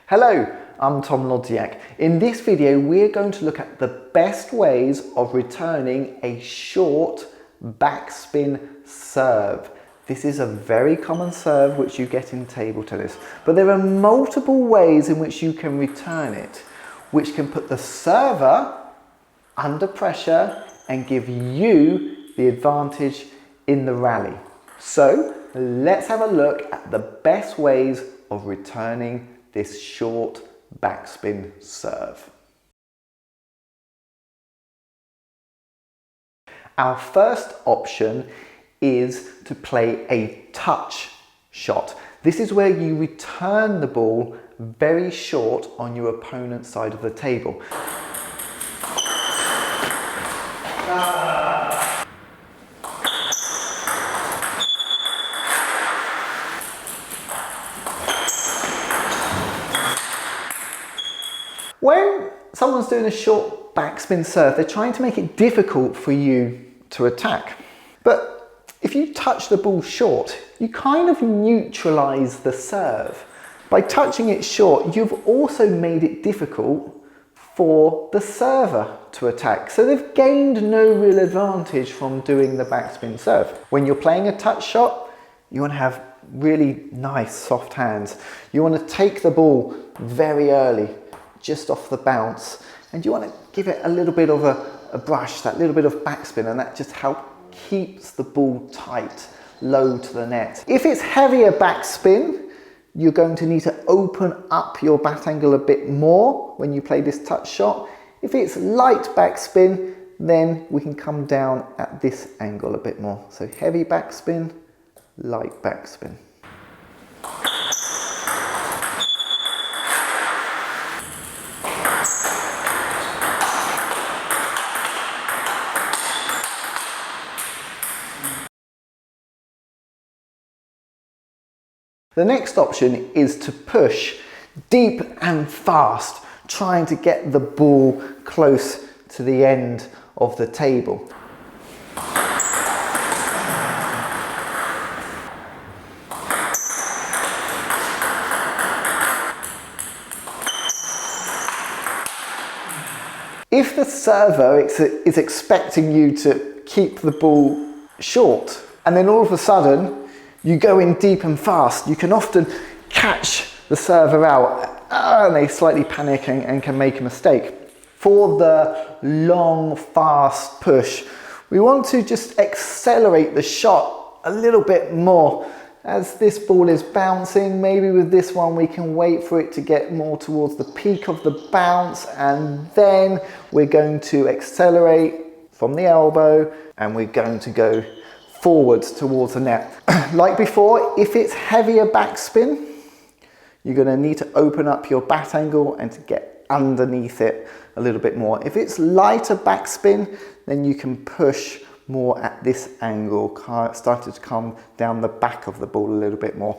Hello, I'm Tom Lodziak. In this video, we're going to look at the best ways of returning a short backspin serve. This is a very common serve which you get in table tennis, but there are multiple ways in which you can return it, which can put the server under pressure and give you the advantage in the rally. So let's have a look at the best ways of returning this short backspin serve. Our first option is to play a touch shot. This is where you return the ball very short on your opponent's side of the table. When someone's doing a short backspin serve, they're trying to make it difficult for you to attack. But if you touch the ball short, you kind of neutralize the serve. By touching it short, you've also made it difficult for the server to attack. So they've gained no real advantage from doing the backspin serve. When you're playing a touch shot, you want to have really nice soft hands. You want to take the ball very early, just off the bounce, and you want to give it a little bit of a brush, that little bit of backspin, and that just keeps the ball tight, low to the net. If it's heavier backspin, you're going to need to open up your bat angle a bit more when you play this touch shot. If it's light backspin, then we can come down at this angle a bit more. So heavy backspin, light backspin. The next option is to push deep and fast, trying to get the ball close to the end of the table. If the server is expecting you to keep the ball short, and then all of a sudden you go in deep and fast, you can often catch the server out and they slightly panic and can make a mistake. For the long, fast push, we want to just accelerate the shot a little bit more. As this ball is bouncing, maybe with this one we can wait for it to get more towards the peak of the bounce, and then we're going to accelerate from the elbow and we're going to go forwards towards the net. Like before, if it's heavier backspin, you're going to need to open up your bat angle and to get underneath it a little bit more. If it's lighter backspin, then you can push more at this angle, starting to come down the back of the ball a little bit more.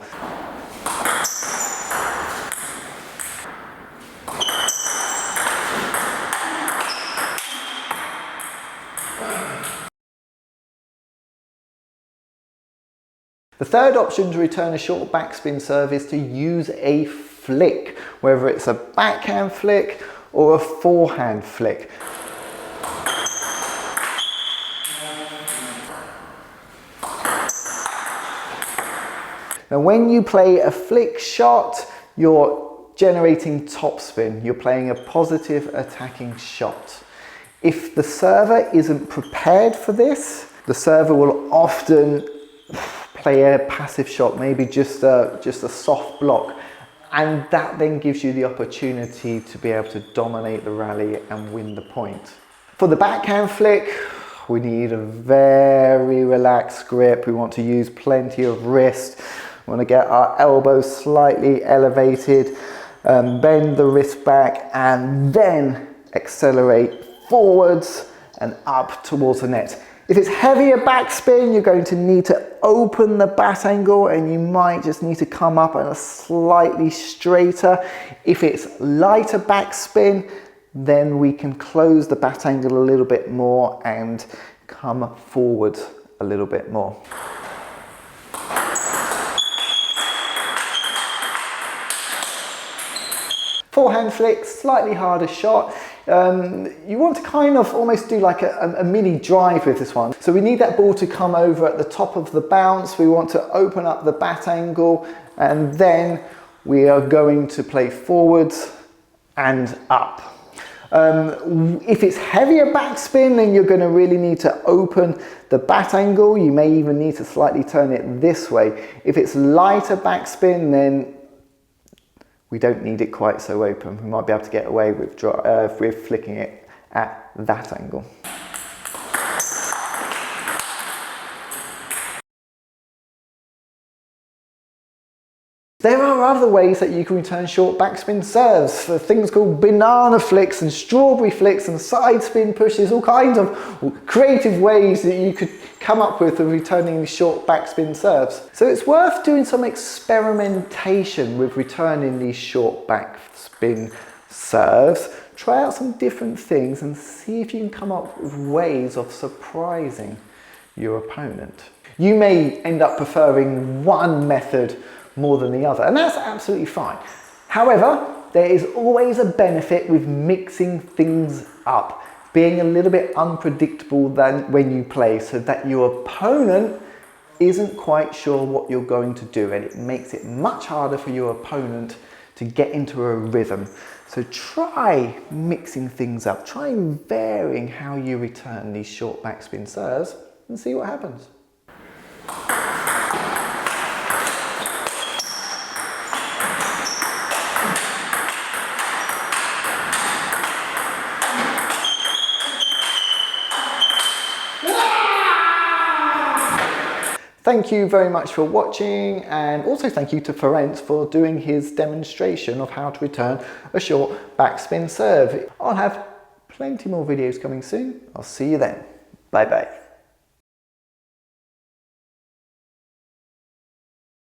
The third option to return a short backspin serve is to use a flick, whether it's a backhand flick or a forehand flick. Now when you play a flick shot, you're generating topspin. You're playing a positive attacking shot. If the server isn't prepared for this, the server will often play a passive shot, maybe just a soft block, and that then gives you the opportunity to be able to dominate the rally and win the point. For the backhand flick, we need a very relaxed grip. We want to use plenty of wrist. We want to get our elbows slightly elevated, bend the wrist back, and then accelerate forwards and up towards the net. If it's heavier backspin, you're going to need to open the bat angle and you might just need to come up and a slightly straighter. If it's lighter backspin, then we can close the bat angle a little bit more and come forward a little bit more. Forehand flick, slightly harder shot. You want to kind of almost do like a mini drive with this one. So we need that ball to come over at the top of the bounce. We want to open up the bat angle, and then we are going to play forwards and up. If it's heavier backspin, then you're going to really need to open the bat angle. You may even need to slightly turn it this way. If it's lighter backspin, then we don't need it quite so open. We might be able to get away with flicking it at that angle. There are other ways that you can return short backspin serves, for things called banana flicks and strawberry flicks and side spin pushes, all kinds of creative ways that you could come up with of returning these short backspin serves. So it's worth doing some experimentation with returning these short backspin serves. Try out some different things and see if you can come up with ways of surprising your opponent. You may end up preferring one method more than the other, and that's absolutely fine. However, there is always a benefit with mixing things up, being a little bit unpredictable than when you play, so that your opponent isn't quite sure what you're going to do, and it makes it much harder for your opponent to get into a rhythm. So try mixing things up, try varying how you return these short backspin serves and see what happens. Thank you very much for watching, and also thank you to Ferenc for doing his demonstration of how to return a short backspin serve. I'll have plenty more videos coming soon. I'll see you then. Bye bye.